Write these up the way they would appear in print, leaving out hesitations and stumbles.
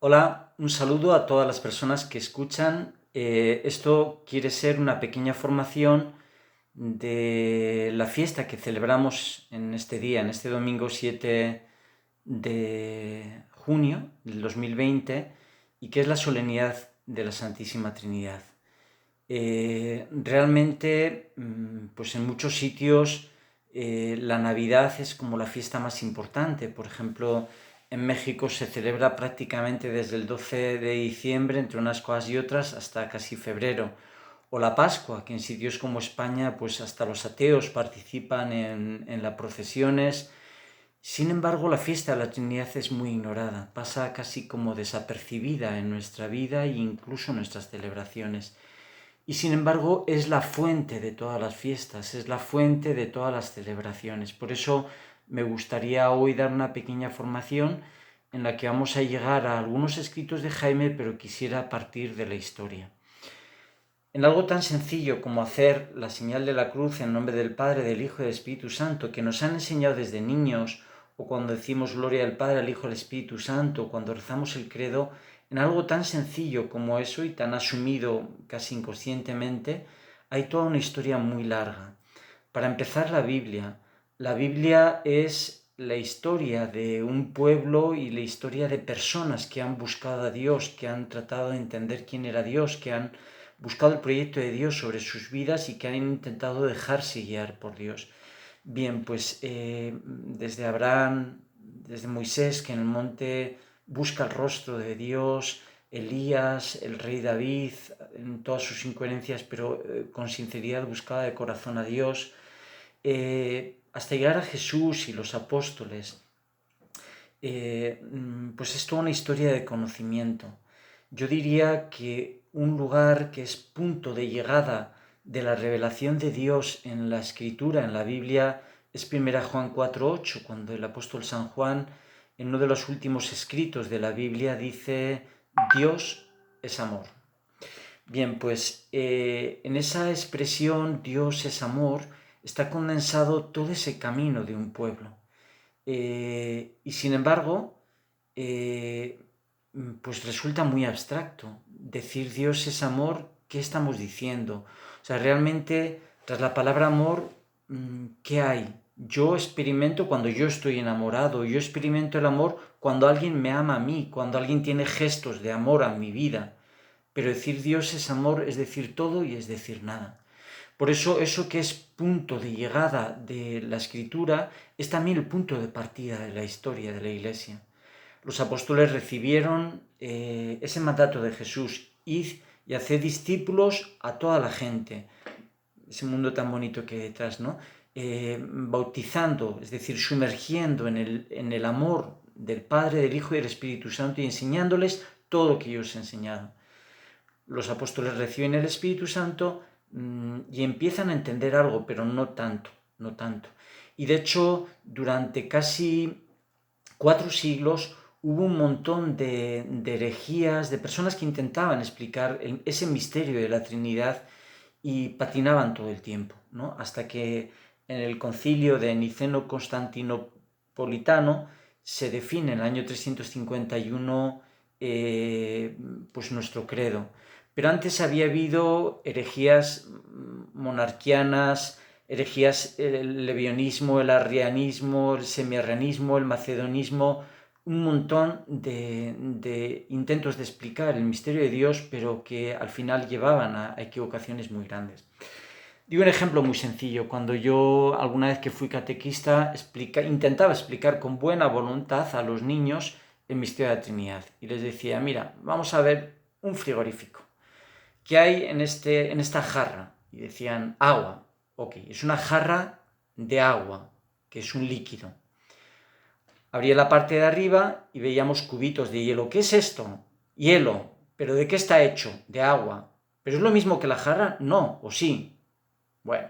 Hola, un saludo a todas las personas que escuchan. Esto quiere ser una pequeña formación de la fiesta que celebramos en este día, en este domingo 7 de junio del 2020, y que es la solemnidad de la Santísima Trinidad. Realmente, pues en muchos sitios la Navidad es como la fiesta más importante. Por ejemplo, en México se celebra prácticamente desde el 12 de diciembre, entre unas cosas y otras, hasta casi febrero. O la Pascua, que en sitios como España, pues hasta los ateos participan en las procesiones. Sin embargo, la fiesta de la Trinidad es muy ignorada, pasa casi como desapercibida en nuestra vida e incluso en nuestras celebraciones. Y sin embargo es la fuente de todas las fiestas, es la fuente de todas las celebraciones. Por eso me gustaría hoy dar una pequeña formación en la que vamos a llegar a algunos escritos de Jaime, pero quisiera partir de la historia. En algo tan sencillo como hacer la señal de la cruz en nombre del Padre, del Hijo y del Espíritu Santo, que nos han enseñado desde niños, o cuando decimos gloria al Padre, al Hijo y al Espíritu Santo, cuando rezamos el credo, en algo tan sencillo como eso y tan asumido casi inconscientemente, hay toda una historia muy larga. Para empezar, la Biblia. La Biblia es la historia de un pueblo y la historia de personas que han buscado a Dios, que han tratado de entender quién era Dios, que han buscado el proyecto de Dios sobre sus vidas y que han intentado dejarse guiar por Dios. Bien, pues desde Abraham, desde Moisés, que en el monte busca el rostro de Dios, Elías, el rey David, en todas sus incoherencias, pero con sinceridad buscaba de corazón a Dios, hasta llegar a Jesús y los apóstoles. Pues es toda una historia de conocimiento. Yo diría que un lugar que es punto de llegada de la revelación de Dios en la Escritura, en la Biblia, es 1 Juan 4:8, cuando el apóstol San Juan, en uno de los últimos escritos de la Biblia, dice: Dios es amor. Bien, pues en esa expresión Dios es amor está condensado todo ese camino de un pueblo. Y sin embargo, eh, pues resulta muy abstracto. Decir Dios es amor, ¿qué estamos diciendo? O sea, realmente, tras la palabra amor, ¿qué hay? Yo experimento cuando yo estoy enamorado, yo experimento el amor cuando alguien me ama a mí, cuando alguien tiene gestos de amor a mi vida. Pero decir Dios es amor es decir todo y es decir nada. Por eso que es punto de llegada de la Escritura es también el punto de partida de la historia de la Iglesia. Los apóstoles recibieron ese mandato de Jesús: id y haced discípulos a toda la gente. Ese mundo tan bonito que hay detrás, ¿no? Bautizando, es decir, sumergiendo en el amor del Padre, del Hijo y del Espíritu Santo y enseñándoles todo lo que yo os he enseñado. Los apóstoles reciben el Espíritu Santo y empiezan a entender algo, pero no tanto, no tanto. Y de hecho, durante casi 4 siglos hubo un montón de herejías, de personas que intentaban explicar ese misterio de la Trinidad y patinaban todo el tiempo, ¿no? Hasta que en el concilio de Niceno-Constantinopolitano se define en el año 351 pues nuestro credo. Pero antes había habido herejías monarquianas, herejías, el lebionismo, el arrianismo, el semiarrianismo, el macedonismo, un montón de intentos de explicar el misterio de Dios, pero que al final llevaban a equivocaciones muy grandes. Digo un ejemplo muy sencillo. Cuando yo, alguna vez que fui catequista, intentaba explicar con buena voluntad a los niños el misterio de la Trinidad. Y les decía: mira, vamos a ver un frigorífico. ¿Qué hay en esta jarra? Y decían: agua. Ok, es una jarra de agua, que es un líquido. Abría la parte de arriba y veíamos cubitos de hielo. ¿Qué es esto? Hielo. ¿Pero de qué está hecho? De agua. ¿Pero es lo mismo que la jarra? No, ¿o sí? Bueno,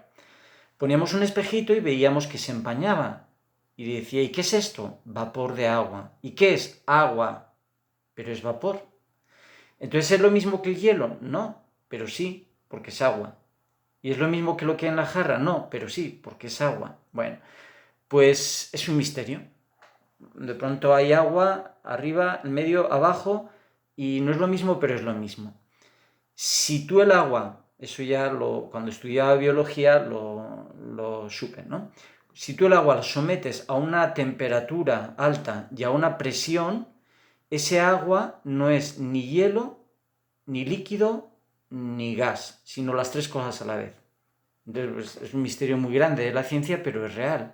poníamos un espejito y veíamos que se empañaba. Y decía: ¿y qué es esto? Vapor de agua. ¿Y qué es? Agua. Pero es vapor. Entonces, ¿es lo mismo que el hielo? No, pero sí, porque es agua. ¿Y es lo mismo que lo que hay en la jarra? No, pero sí, porque es agua. Bueno, pues es un misterio. De pronto hay agua arriba, en medio, abajo, y no es lo mismo, pero es lo mismo. Si tú el agua, eso ya cuando estudiaba biología lo supe, ¿no? Si tú el agua la sometes a una temperatura alta y a una presión, ese agua no es ni hielo, ni líquido, ni gas, sino las tres cosas a la vez. Entonces, pues, es un misterio muy grande de la ciencia, pero es real.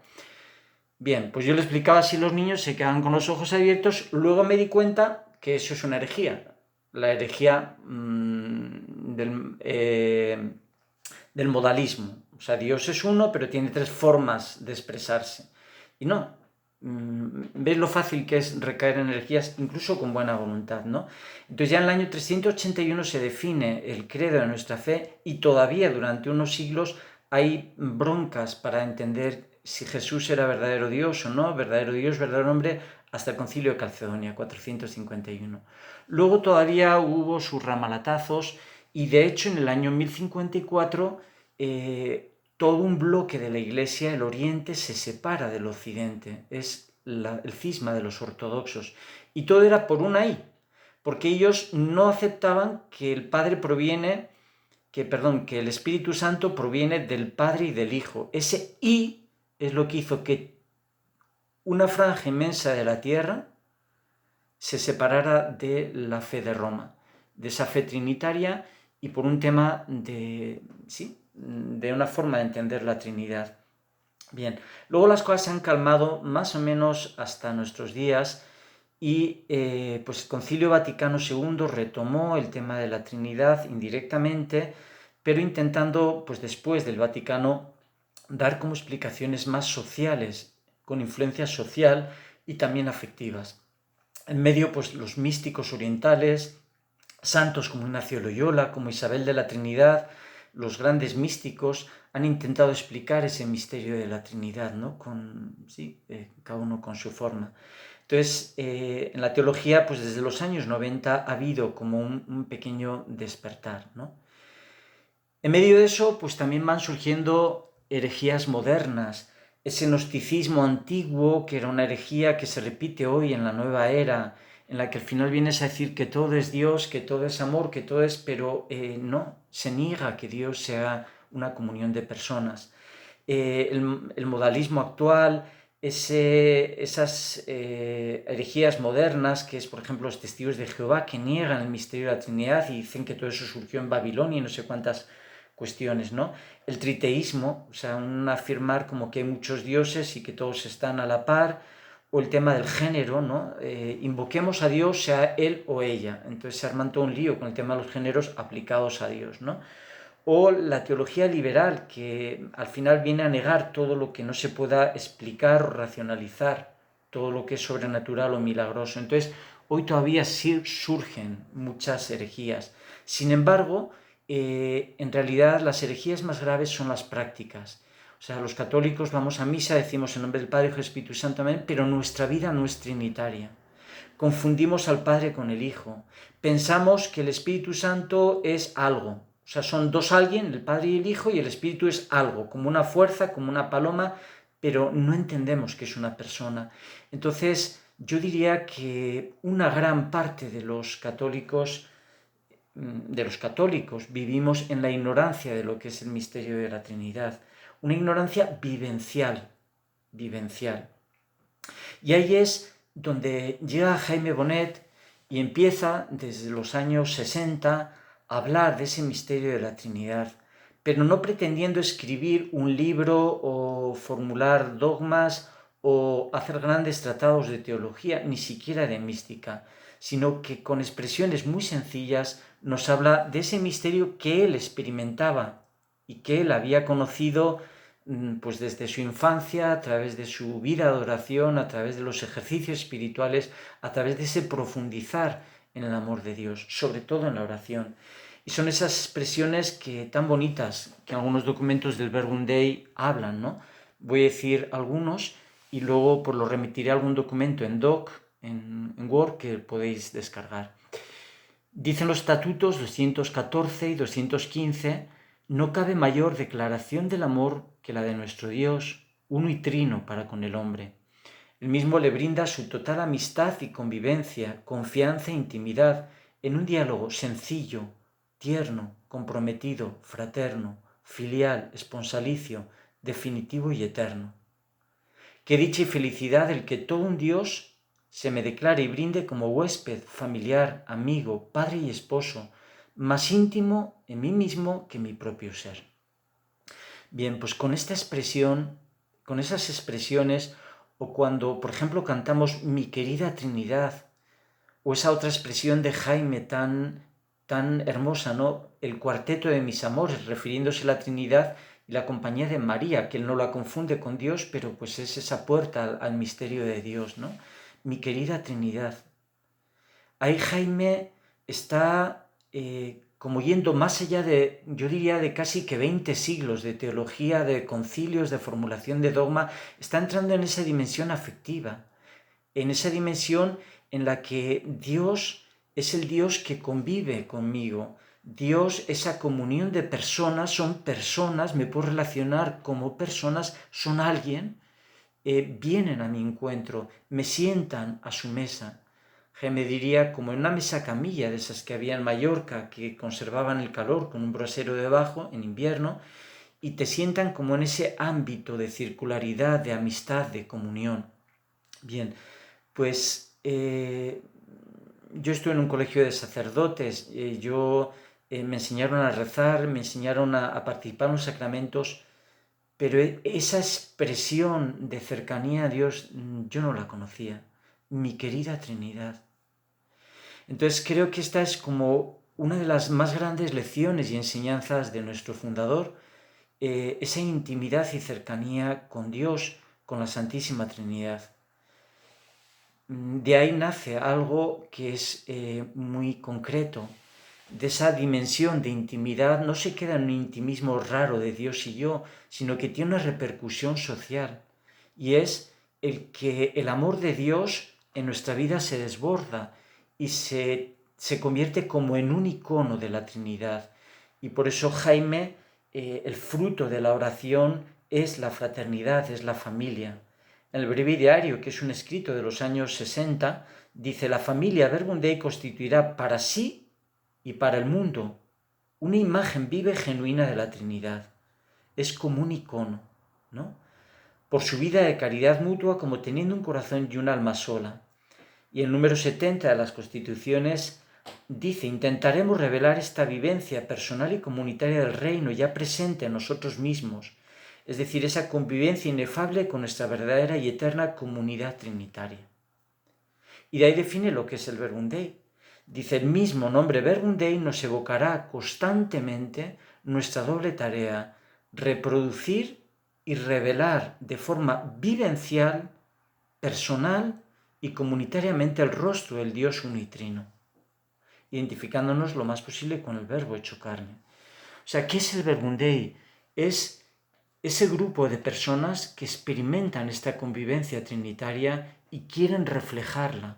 Bien, pues yo le explicaba así a los niños, se quedaban con los ojos abiertos, luego me di cuenta que eso es una herejía, la herejía del modalismo. O sea, Dios es uno, pero tiene tres formas de expresarse. Y no, ¿ves lo fácil que es recaer en energías, incluso con buena voluntad, ¿no? Entonces ya en el año 381 se define el credo de nuestra fe y todavía durante unos siglos hay broncas para entender si Jesús era verdadero Dios o no, verdadero Dios, verdadero hombre, hasta el Concilio de Calcedonia, 451. Luego todavía hubo sus ramalatazos y de hecho en el año 1054 todo un bloque de la Iglesia, el Oriente, se separa del Occidente. Es el cisma de los ortodoxos. Y todo era por una I, porque ellos no aceptaban que que el Espíritu Santo proviene del Padre y del Hijo. Ese I es lo que hizo que una franja inmensa de la tierra se separara de la fe de Roma, de esa fe trinitaria y por un tema de una forma de entender la Trinidad. Bien, luego las cosas se han calmado más o menos hasta nuestros días y pues el Concilio Vaticano II retomó el tema de la Trinidad indirectamente, pero intentando pues después del Vaticano dar como explicaciones más sociales, con influencia social y también afectivas. En medio pues los místicos orientales, santos como Ignacio Loyola, como Isabel de la Trinidad, los grandes místicos han intentado explicar ese misterio de la Trinidad, ¿no? Cada uno con su forma. Entonces, en la teología, pues desde los años 90 ha habido como un pequeño despertar, ¿no? En medio de eso, pues también van surgiendo herejías modernas, ese gnosticismo antiguo, que era una herejía que se repite hoy en la nueva era, en la que al final vienes a decir que todo es Dios, que todo es amor, que todo es, pero no, se niega que Dios sea una comunión de personas. El modalismo actual, esas herejías modernas, que es por ejemplo los testigos de Jehová, que niegan el misterio de la Trinidad y dicen que todo eso surgió en Babilonia y no sé cuántas cuestiones, ¿no? El triteísmo, o sea, un afirmar como que hay muchos dioses y que todos están a la par, o el tema del género, ¿no? Invoquemos a Dios, sea él o ella. Entonces se arma todo un lío con el tema de los géneros aplicados a Dios, ¿no? O la teología liberal, que al final viene a negar todo lo que no se pueda explicar o racionalizar, todo lo que es sobrenatural o milagroso. Entonces, hoy todavía sí surgen muchas herejías. Sin embargo, en realidad las herejías más graves son las prácticas. O sea, los católicos vamos a misa, decimos en nombre del Padre, Hijo y Espíritu Santo, amén, pero nuestra vida no es trinitaria. Confundimos al Padre con el Hijo. Pensamos que el Espíritu Santo es algo. O sea, son dos alguien, el Padre y el Hijo, y el Espíritu es algo, como una fuerza, como una paloma, pero no entendemos que es una persona. Entonces, yo diría que una gran parte de los católicos vivimos en la ignorancia de lo que es el misterio de la Trinidad, una ignorancia vivencial. Y ahí es donde llega Jaime Bonet y empieza desde los años 60 a hablar de ese misterio de la Trinidad, pero no pretendiendo escribir un libro o formular dogmas o hacer grandes tratados de teología, ni siquiera de mística, sino que con expresiones muy sencillas nos habla de ese misterio que él experimentaba y que él había conocido pues desde su infancia, a través de su vida de oración, a través de los ejercicios espirituales, a través de ese profundizar en el amor de Dios, sobre todo en la oración. Y son esas expresiones que tan bonitas que algunos documentos del Verbum Dei hablan, ¿no? Voy a decir algunos y luego pues lo remitiré a algún documento en doc, en Word, que podéis descargar. Dicen los estatutos 214 y 215, no cabe mayor declaración del amor que la de nuestro Dios, uno y trino para con el hombre. El mismo le brinda su total amistad y convivencia, confianza e intimidad, en un diálogo sencillo, tierno, comprometido, fraterno, filial, esponsalicio, definitivo y eterno. Qué dicha y felicidad el que todo un Dios se me declare y brinde como huésped, familiar, amigo, padre y esposo, más íntimo en mí mismo que mi propio ser. Bien, pues con esta expresión, con esas expresiones, o cuando, por ejemplo, cantamos Mi querida Trinidad, o esa otra expresión de Jaime tan hermosa, ¿no? El cuarteto de mis amores, refiriéndose a la Trinidad y la compañía de María, que él no la confunde con Dios, pero pues es esa puerta al misterio de Dios, ¿no? Mi querida Trinidad. Ahí Jaime está como yendo más allá de, yo diría, de casi que 20 siglos de teología, de concilios, de formulación de dogma, está entrando en esa dimensión afectiva, en esa dimensión en la que Dios es el Dios que convive conmigo. Dios, esa comunión de personas, me puedo relacionar como personas, son alguien, vienen a mi encuentro, me sientan a su mesa. Me diría como en una mesa camilla de esas que había en Mallorca, que conservaban el calor con un brasero debajo en invierno, y te sientan como en ese ámbito de circularidad, de amistad, de comunión. Bien, pues yo estuve en un colegio de sacerdotes, me enseñaron a rezar, me enseñaron a participar en los sacramentos, pero esa expresión de cercanía a Dios yo no la conocía. Mi querida Trinidad. Entonces creo que esta es como una de las más grandes lecciones y enseñanzas de nuestro fundador, esa intimidad y cercanía con Dios, con la Santísima Trinidad. De ahí nace algo que es muy concreto. De esa dimensión de intimidad no se queda en un intimismo raro de Dios y yo, sino que tiene una repercusión social. Y es el que el amor de Dios en nuestra vida se desborda y se convierte como en un icono de la Trinidad. Y por eso Jaime, el fruto de la oración es la fraternidad, es la familia. En el breviario, que es un escrito de los años 60, dice: la familia Verbum Dei constituirá para sí y para el mundo una imagen viva y genuina de la Trinidad. Es como un icono, ¿no? Por su vida de caridad mutua, como teniendo un corazón y un alma sola. Y el número 70 de las Constituciones dice: intentaremos revelar esta vivencia personal y comunitaria del reino ya presente en nosotros mismos, es decir, esa convivencia inefable con nuestra verdadera y eterna comunidad trinitaria. Y de ahí define lo que es el Verbum Dei. Dice: el mismo nombre Verbum Dei nos evocará constantemente nuestra doble tarea: reproducir y revelar de forma vivencial, personal y comunitariamente el rostro del Dios unitrino, identificándonos lo más posible con el Verbo hecho carne. O sea, ¿qué es el Verbum Dei? Es ese grupo de personas que experimentan esta convivencia trinitaria y quieren reflejarla.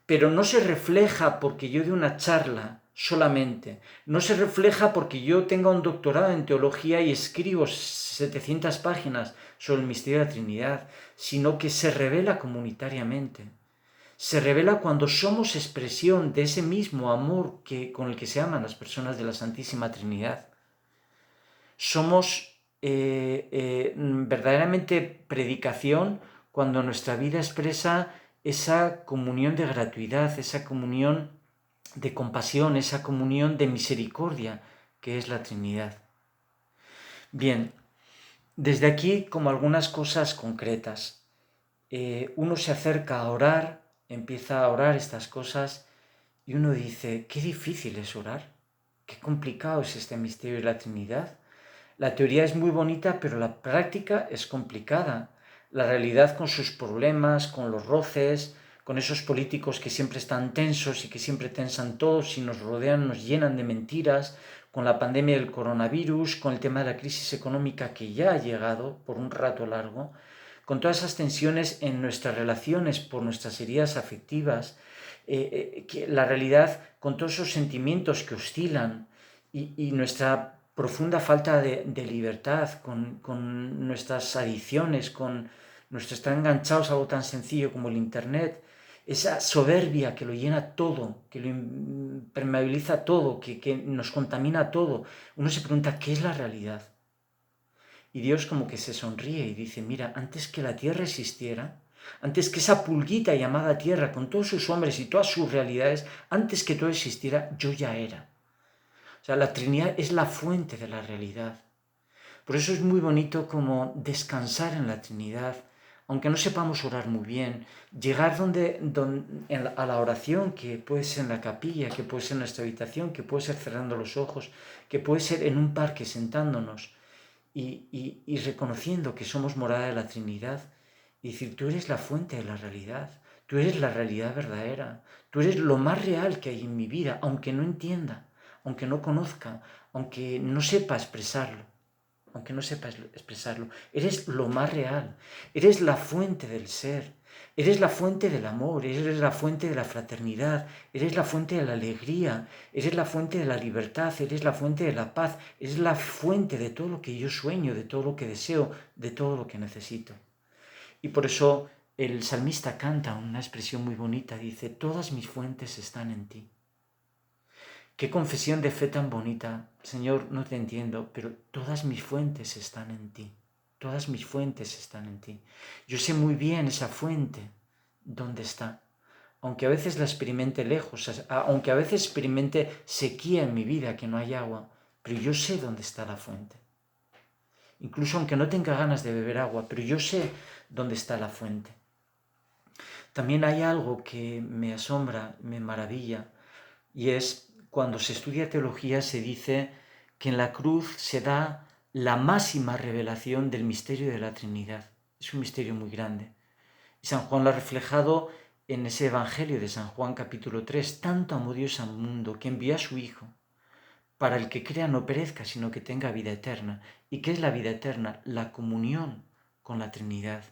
Pero no se refleja porque yo dé una charla solamente, no se refleja porque yo tenga un doctorado en teología y escribo 700 páginas sobre el misterio de la Trinidad, sino que se revela comunitariamente. Se revela cuando somos expresión de ese mismo amor con el que se aman las personas de la Santísima Trinidad. Somos verdaderamente predicación cuando nuestra vida expresa esa comunión de gratuidad, esa comunión de compasión, esa comunión de misericordia que es la Trinidad. Bien, desde aquí como algunas cosas concretas. Uno se acerca a orar, empieza a orar estas cosas y uno dice: qué difícil es orar, qué complicado es este misterio de la Trinidad. La teoría es muy bonita, pero la práctica es complicada. La realidad con sus problemas, con los roces, con esos políticos que siempre están tensos y que siempre tensan todos y nos rodean, nos llenan de mentiras, con la pandemia del coronavirus, con el tema de la crisis económica que ya ha llegado por un rato largo, con todas esas tensiones en nuestras relaciones por nuestras heridas afectivas, la realidad con todos esos sentimientos que oscilan y nuestra profunda falta de libertad, con nuestras adicciones, con nuestro estar enganchados a algo tan sencillo como el Internet esa soberbia que lo llena todo, que lo impermeabiliza todo, que nos contamina todo. Uno se pregunta, ¿qué es la realidad? Y Dios como que se sonríe y dice, mira, antes que la tierra existiera, antes que esa pulguita llamada tierra, con todos sus hombres y todas sus realidades, antes que todo existiera, yo ya era. O sea, la Trinidad es la fuente de la realidad. Por eso es muy bonito como descansar en la Trinidad, aunque no sepamos orar muy bien, llegar a la oración, que puede ser en la capilla, que puede ser en nuestra habitación, que puede ser cerrando los ojos, que puede ser en un parque sentándonos y reconociendo que somos morada de la Trinidad y decir, tú eres la fuente de la realidad, tú eres la realidad verdadera, tú eres lo más real que hay en mi vida, aunque no entienda, aunque no conozca, aunque no sepa expresarlo. Aunque no sepas expresarlo, eres lo más real, eres la fuente del ser, eres la fuente del amor, eres la fuente de la fraternidad, eres la fuente de la alegría, eres la fuente de la libertad, eres la fuente de la paz, eres la fuente de todo lo que yo sueño, de todo lo que deseo, de todo lo que necesito. Y por eso el salmista canta una expresión muy bonita, dice, todas mis fuentes están en ti. Qué confesión de fe tan bonita. Señor, no te entiendo, pero todas mis fuentes están en ti. Todas mis fuentes están en ti. Yo sé muy bien esa fuente, dónde está. Aunque a veces la experimente lejos, aunque a veces experimente sequía en mi vida, que no hay agua, pero yo sé dónde está la fuente. Incluso aunque no tenga ganas de beber agua, pero yo sé dónde está la fuente. También hay algo que me asombra, me maravilla, y es cuando se estudia teología se dice que en la cruz se da la máxima revelación del misterio de la Trinidad. Es un misterio muy grande. Y San Juan lo ha reflejado en ese Evangelio de San Juan capítulo 3. Tanto amó Dios al mundo que envió a su Hijo para el que crea no perezca, sino que tenga vida eterna. ¿Y qué es la vida eterna? La comunión con la Trinidad.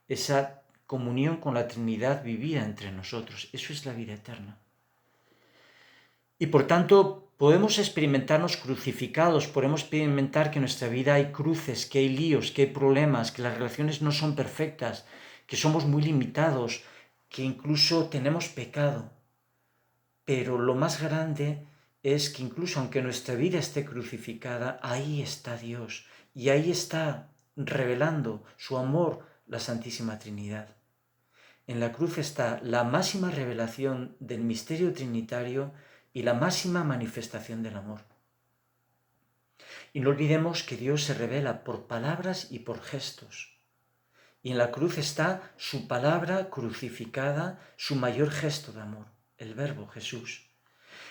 Esa comunión con la Trinidad vivida entre nosotros. Eso es la vida eterna. Y por tanto, podemos experimentarnos crucificados, podemos experimentar que en nuestra vida hay cruces, que hay líos, que hay problemas, que las relaciones no son perfectas, que somos muy limitados, que incluso tenemos pecado. Pero lo más grande es que incluso aunque nuestra vida esté crucificada, ahí está Dios y ahí está revelando su amor la Santísima Trinidad. En la cruz está la máxima revelación del misterio trinitario y la máxima manifestación del amor. Y no olvidemos que Dios se revela por palabras y por gestos. Y en la cruz está su palabra crucificada, su mayor gesto de amor, el Verbo Jesús.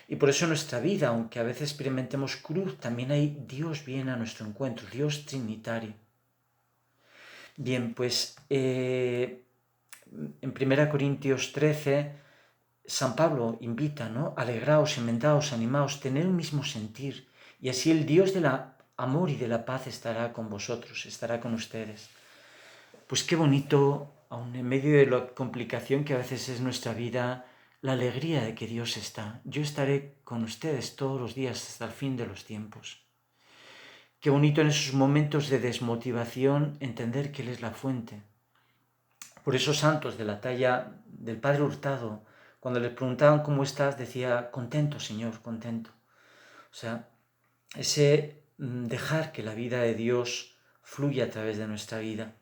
Y por eso en nuestra vida, aunque a veces experimentemos cruz, también hay Dios viene a nuestro encuentro, Dios trinitario. Bien, pues en 1 Corintios 13, San Pablo invita, ¿no? Alegraos, enmendaos, animaos, tener un mismo sentir, y así el Dios del amor y de la paz estará con vosotros, estará con ustedes. Pues qué bonito, aun en medio de la complicación que a veces es nuestra vida, la alegría de que Dios está. Yo estaré con ustedes todos los días hasta el fin de los tiempos. Qué bonito en esos momentos de desmotivación entender que Él es la fuente. Por esos santos de la talla del Padre Hurtado, cuando le preguntaban cómo estás, decía, contento, Señor, contento. O sea, ese dejar que la vida de Dios fluya a través de nuestra vida.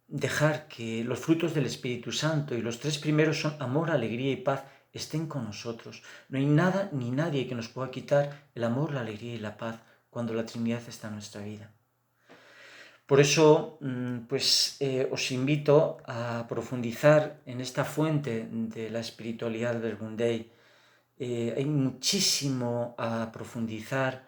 Dejar que los frutos del Espíritu Santo, y los tres primeros son amor, alegría y paz, estén con nosotros. No hay nada ni nadie que nos pueda quitar el amor, la alegría y la paz cuando la Trinidad está en nuestra vida. Por eso, os invito a profundizar en esta fuente de la espiritualidad del Verbum Dei. Hay muchísimo a profundizar.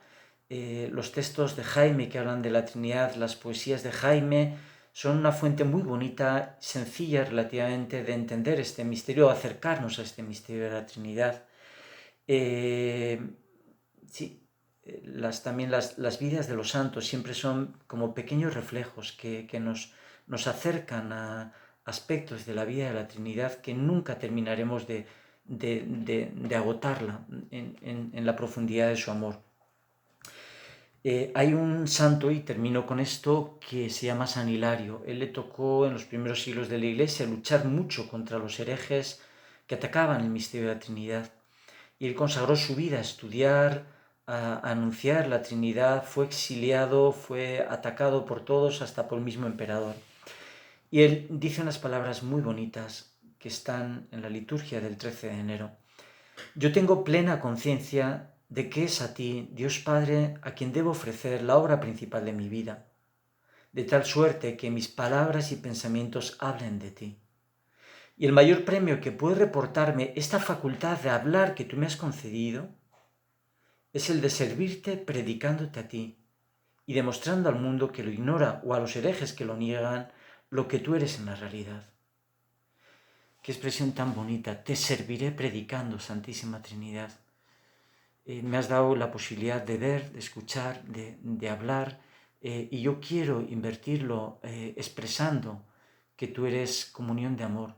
Los textos de Jaime que hablan de la Trinidad, las poesías de Jaime, son una fuente muy bonita, sencilla relativamente de entender este misterio, acercarnos a este misterio de la Trinidad. También las vidas de los santos siempre son como pequeños reflejos que nos acercan a aspectos de la vida de la Trinidad que nunca terminaremos de agotarla en la profundidad de su amor. Hay un santo, y termino con esto, que se llama San Hilario. Él le tocó en los primeros siglos de la Iglesia luchar mucho contra los herejes que atacaban el misterio de la Trinidad. Y él consagró su vida a estudiar, a anunciar la Trinidad, fue exiliado, fue atacado por todos, hasta por el mismo emperador. Y él dice unas palabras muy bonitas que están en la liturgia del 13 de enero. Yo tengo plena conciencia de que es a ti, Dios Padre, a quien debo ofrecer la obra principal de mi vida, de tal suerte que mis palabras y pensamientos hablen de ti. Y el mayor premio que puede reportarme esta facultad de hablar que tú me has concedido es el de servirte predicándote a ti y demostrando al mundo que lo ignora o a los herejes que lo niegan lo que tú eres en la realidad. Qué expresión tan bonita, te serviré predicando, Santísima Trinidad. Me has dado la posibilidad de ver, de escuchar, de hablar, y yo quiero invertirlo expresando que tú eres comunión de amor,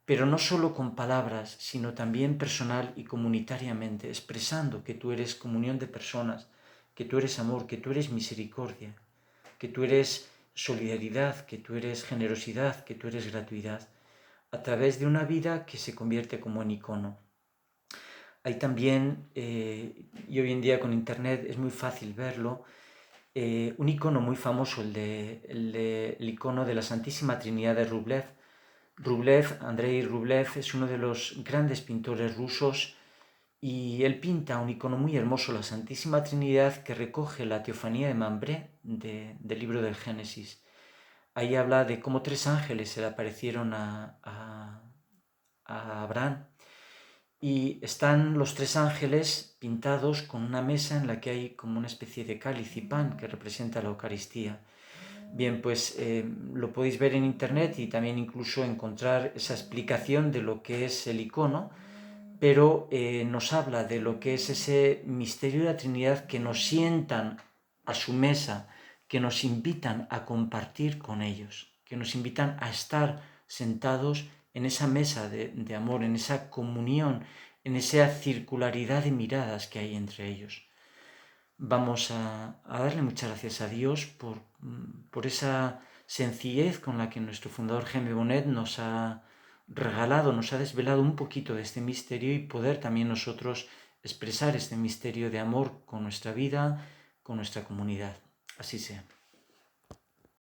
pero no solo con palabras, sino también personal y comunitariamente, expresando que tú eres comunión de personas, que tú eres amor, que tú eres misericordia, que tú eres solidaridad, que tú eres generosidad, que tú eres gratuidad, a través de una vida que se convierte como en icono. Hay también, y hoy en día con internet es muy fácil verlo, un icono muy famoso, el icono de la Santísima Trinidad de Rublev. Andrei Rublev es uno de los grandes pintores rusos y él pinta un icono muy hermoso, la Santísima Trinidad, que recoge la teofanía de Mambré del libro del Génesis. Ahí habla de cómo 3 ángeles se le aparecieron a Abraham, y están los 3 ángeles pintados con una mesa en la que hay como una especie de cáliz y pan que representa la Eucaristía. Bien, pues lo podéis ver en internet y también incluso encontrar esa explicación de lo que es el icono, pero nos habla de lo que es ese misterio de la Trinidad, que nos sientan a su mesa, que nos invitan a compartir con ellos, que nos invitan a estar sentados en esa mesa de amor, en esa comunión, en esa circularidad de miradas que hay entre ellos. Vamos a darle muchas gracias a Dios por esa sencillez con la que nuestro fundador Jaime Bonet nos ha regalado, nos ha desvelado un poquito de este misterio, y poder también nosotros expresar este misterio de amor con nuestra vida, con nuestra comunidad. Así sea.